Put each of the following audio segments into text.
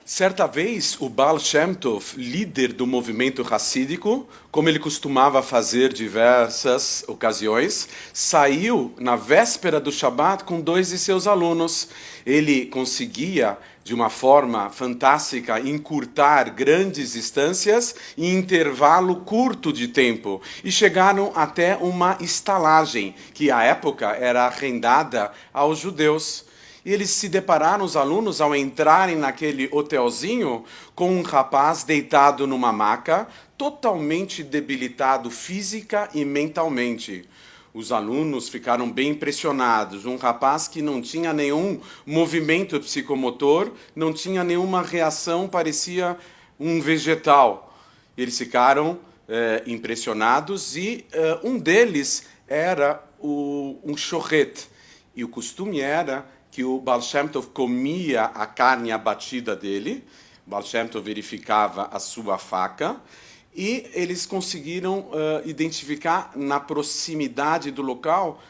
Certa vez, o Baal Shem Tov, líder do movimento racídico, como ele costumava fazer diversas ocasiões, saiu na véspera do Shabat com dois de seus alunos. Ele conseguia, de uma forma fantástica, encurtar grandes distâncias em intervalo curto de tempo e chegaram até uma estalagem, que à época era arrendada aos judeus. E eles se depararam, os alunos, ao entrarem naquele hotelzinho, com um rapaz deitado numa maca, totalmente debilitado física e mentalmente. Os alunos ficaram bem impressionados. Um rapaz que não tinha nenhum movimento psicomotor, não tinha nenhuma reação, parecia um vegetal. Eles ficaram impressionados e um deles era um chorret. E o costume era que o Baal Shem Tov comia a carne abatida dele, o Baal Shem Tov verificava a sua faca, e eles conseguiram identificar na proximidade do local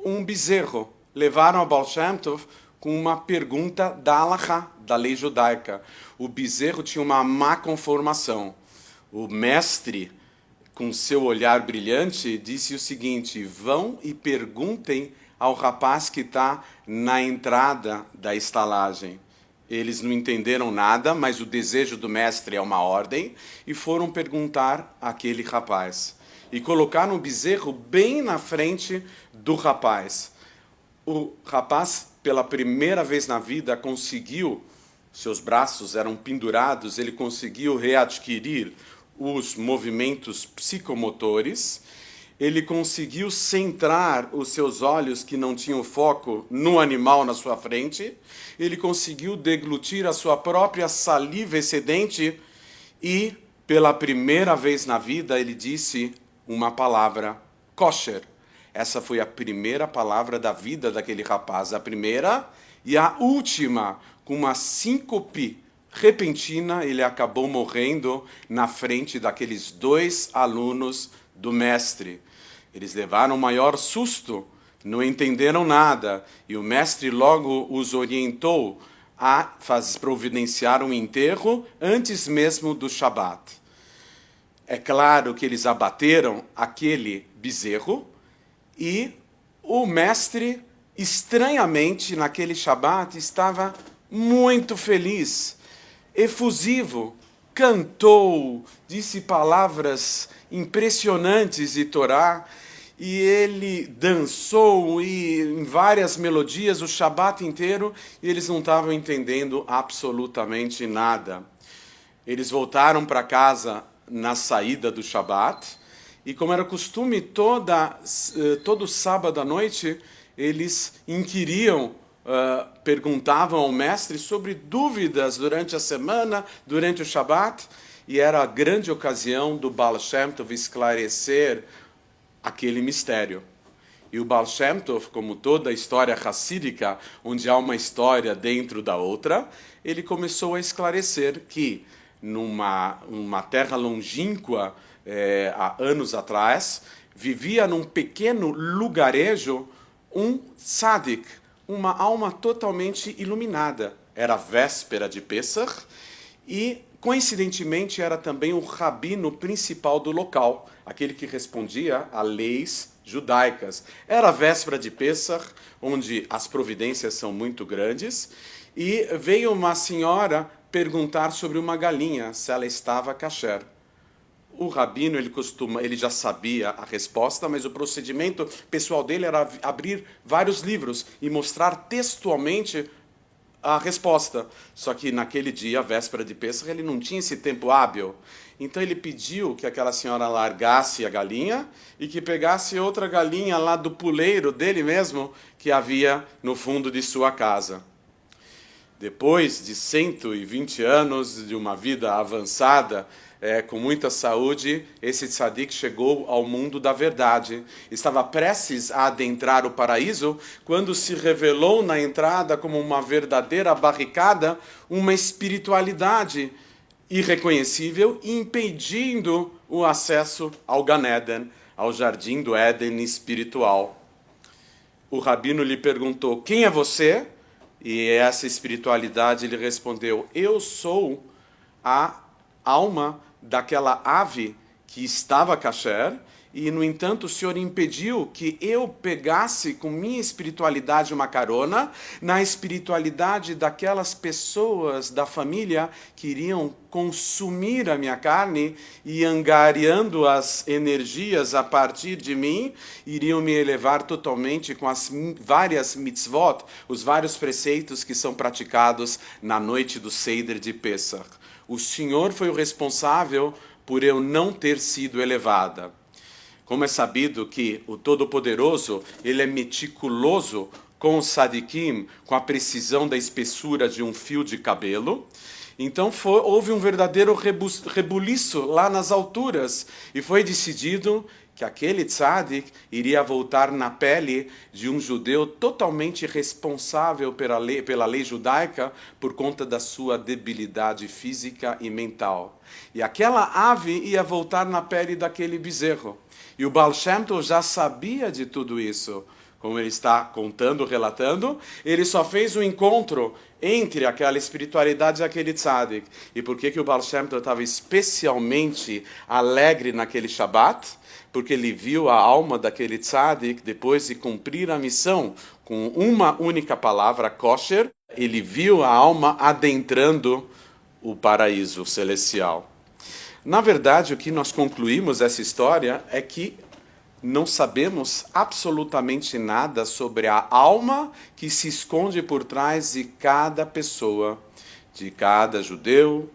um bezerro. Levaram ao Baal Shem Tov com uma pergunta da Halachá, da lei judaica. O bezerro tinha uma má conformação. O mestre, com seu olhar brilhante, disse o seguinte: vão e perguntem ao rapaz que está na entrada da estalagem. Eles não entenderam nada, mas o desejo do mestre é uma ordem, e foram perguntar àquele rapaz. E colocaram o bezerro bem na frente do rapaz. O rapaz, pela primeira vez na vida, conseguiu, seus braços eram pendurados, ele conseguiu readquirir os movimentos psicomotores. Ele conseguiu centrar os seus olhos, que não tinham foco, no animal na sua frente. Ele conseguiu deglutir a sua própria saliva excedente e, pela primeira vez na vida, ele disse uma palavra, kosher. Essa foi a primeira palavra da vida daquele rapaz, a primeira e a última. Com uma síncope repentina, ele acabou morrendo na frente daqueles dois alunos do mestre. Eles levaram o maior susto, não entenderam nada, e o mestre logo os orientou a providenciar um enterro antes mesmo do Shabat. É claro que eles abateram aquele bezerro, e o mestre, estranhamente, naquele Shabat, estava muito feliz, efusivo, cantou, disse palavras impressionantes de Torá, e ele dançou em várias melodias o Shabat inteiro, e eles não estavam entendendo absolutamente nada. Eles voltaram para casa na saída do Shabat, e como era costume, todo sábado à noite, eles inquiriam, perguntavam ao mestre sobre dúvidas durante a semana, durante o Shabat, e era a grande ocasião do Baal Shem Tov esclarecer aquele mistério. E o Baal Shem Tov, como toda a história racídica, onde há uma história dentro da outra, ele começou a esclarecer que numa terra longínqua, há anos atrás, vivia num pequeno lugarejo um tzadik, uma alma totalmente iluminada. Era véspera de Pesach e, coincidentemente, era também o rabino principal do local, aquele que respondia a leis judaicas. Era a véspera de Pesach, onde as providências são muito grandes, e veio uma senhora perguntar sobre uma galinha, se ela estava kasher. O rabino, ele já sabia a resposta, mas o procedimento pessoal dele era abrir vários livros e mostrar textualmente a resposta. Só que naquele dia, a véspera de Pesach, ele não tinha esse tempo hábil. Então ele pediu que aquela senhora largasse a galinha e que pegasse outra galinha lá do puleiro dele mesmo, que havia no fundo de sua casa. Depois de 120 anos de uma vida avançada, com muita saúde, esse tzadik chegou ao mundo da verdade. Estava prestes a adentrar o paraíso, quando se revelou na entrada, como uma verdadeira barricada, uma espiritualidade irreconhecível, impedindo o acesso ao Gan Eden, ao jardim do Éden espiritual. O rabino lhe perguntou: quem é você? E essa espiritualidade, ele respondeu: eu sou a alma daquela ave que estava kasher, e, no entanto, o Senhor impediu que eu pegasse com minha espiritualidade uma carona na espiritualidade daquelas pessoas da família que iriam consumir a minha carne e, angariando as energias a partir de mim, iriam me elevar totalmente com as várias mitzvot, os vários preceitos que são praticados na noite do Seder de Pesach. O Senhor foi o responsável por eu não ter sido elevada. Como é sabido que o Todo-Poderoso, ele é meticuloso com o Sadikim, com a precisão da espessura de um fio de cabelo. Então houve um verdadeiro rebuliço lá nas alturas, e foi decidido que aquele tzadik iria voltar na pele de um judeu totalmente responsável pela lei judaica por conta da sua debilidade física e mental. E aquela ave ia voltar na pele daquele bezerro. E o Baal Shem Tov já sabia de tudo isso. Como ele está contando, relatando, ele só fez um encontro entre aquela espiritualidade e aquele tzadik. E por que o Baal Shem Tov estava especialmente alegre naquele Shabat? Porque ele viu a alma daquele tzadik, depois de cumprir a missão com uma única palavra, kosher, ele viu a alma adentrando o paraíso celestial. Na verdade, o que nós concluímos dessa história é que não sabemos absolutamente nada sobre a alma que se esconde por trás de cada pessoa, de cada judeu.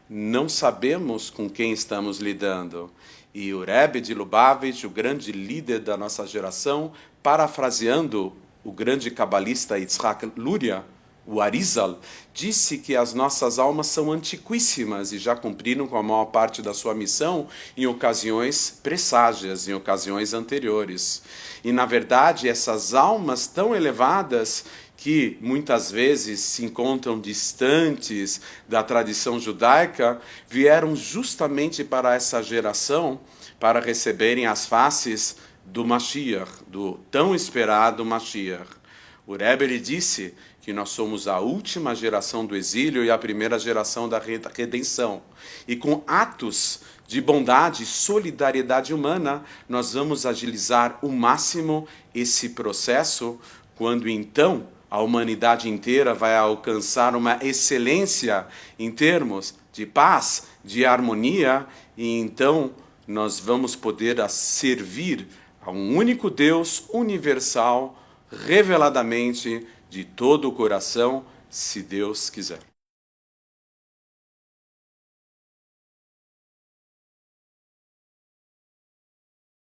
Não sabemos com quem estamos lidando. E o Rebbe de Lubavitch, o grande líder da nossa geração, parafraseando o grande cabalista Yitzhak Luria, o Arizal, disse que as nossas almas são antiquíssimas e já cumpriram com a maior parte da sua missão em ocasiões presságias, em ocasiões anteriores. E, na verdade, essas almas tão elevadas que muitas vezes se encontram distantes da tradição judaica, vieram justamente para essa geração para receberem as faces do Mashiach, do tão esperado Mashiach. O Rebbe, ele disse que nós somos a última geração do exílio e a primeira geração da redenção. E com atos de bondade e solidariedade humana, nós vamos agilizar o máximo esse processo, quando então a humanidade inteira vai alcançar uma excelência em termos de paz, de harmonia, e então nós vamos poder servir a um único Deus universal, reveladamente, de todo o coração, se Deus quiser.